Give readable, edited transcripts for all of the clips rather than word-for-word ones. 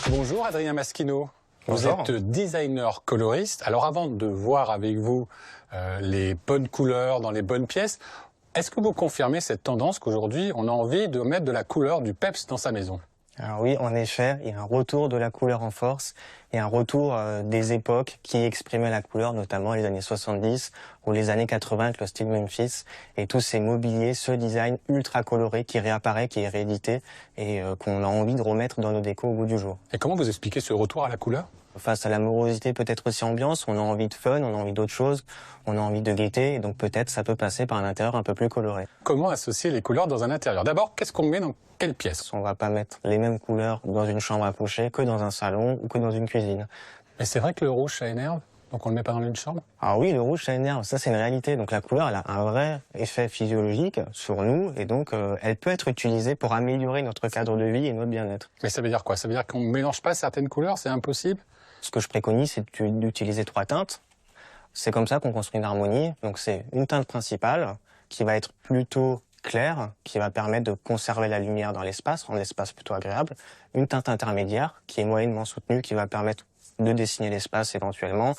Bonjour Adrien Maschino. Bonjour. Vous êtes designer coloriste. Alors avant de voir avec vous les bonnes couleurs dans les bonnes pièces, est-ce que vous confirmez cette tendance qu'aujourd'hui on a envie de mettre de la couleur, du peps dans sa maison? Alors oui, en effet, il y a un retour de la couleur en force et un retour des époques qui exprimaient la couleur, notamment les années 70 ou les années 80 avec le style Memphis et tous ces mobiliers, ce design ultra coloré qui réapparaît, qui est réédité et qu'on a envie de remettre dans nos décos au goût du jour. Et comment vous expliquez ce retour à la couleur? Face à la morosité, peut-être aussi ambiance, on a envie de fun, on a envie d'autre chose, on a envie de gaieté, et donc peut-être ça peut passer par un intérieur un peu plus coloré. Comment associer les couleurs dans un intérieur? D'abord, qu'est-ce qu'on met dans quelle pièce? On va pas mettre les mêmes couleurs dans une chambre à coucher que dans un salon ou que dans une cuisine. Mais c'est vrai que le rouge, ça énerve, donc on le met pas dans une chambre? Alors oui, le rouge, ça énerve, ça c'est une réalité. Donc la couleur, elle a un vrai effet physiologique sur nous, et donc elle peut être utilisée pour améliorer notre cadre de vie et notre bien-être. Mais ça veut dire quoi? Ça veut dire qu'on ne mélange pas certaines couleurs? C'est impossible? Ce que je préconise, c'est d'utiliser 3 teintes. C'est comme ça qu'on construit une harmonie. Donc c'est une teinte principale qui va être plutôt claire, qui va permettre de conserver la lumière dans l'espace, rendre l'espace plutôt agréable. Une teinte intermédiaire qui est moyennement soutenue, qui va permettre de dessiner l'espace éventuellement,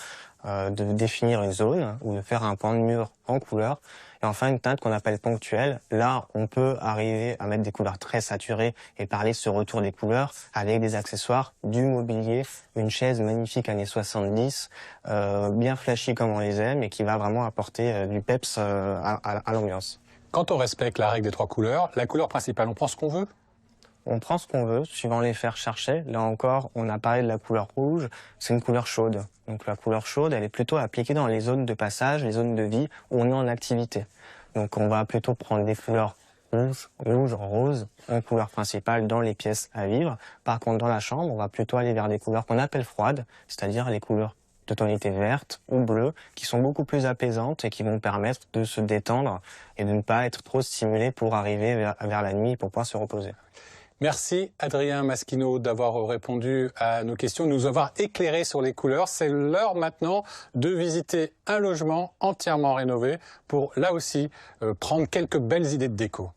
de définir une zone ou de faire un pan de mur en couleur. Et enfin une teinte qu'on appelle ponctuelle. Là, on peut arriver à mettre des couleurs très saturées et parler de ce retour des couleurs avec des accessoires, du mobilier, une chaise magnifique années 70, bien flashy comme on les aime et qui va vraiment apporter du peps à l'ambiance. Quand on respecte la règle des 3 couleurs, la couleur principale, on prend ce qu'on veut? On prend ce qu'on veut, suivant les faire chercher. Là encore, on a parlé de la couleur rouge, c'est une couleur chaude. Donc la couleur chaude, elle est plutôt appliquée dans les zones de passage, les zones de vie où on est en activité. Donc on va plutôt prendre des couleurs rouge, rose, en couleur principale dans les pièces à vivre. Par contre, dans la chambre, on va plutôt aller vers des couleurs qu'on appelle froides, c'est-à-dire les couleurs de tonalité verte ou bleue, qui sont beaucoup plus apaisantes et qui vont permettre de se détendre et de ne pas être trop stimulé pour arriver vers la nuit pour pouvoir se reposer. Merci Adrien Maschino d'avoir répondu à nos questions, de nous avoir éclairé sur les couleurs. C'est l'heure maintenant de visiter un logement entièrement rénové pour là aussi prendre quelques belles idées de déco.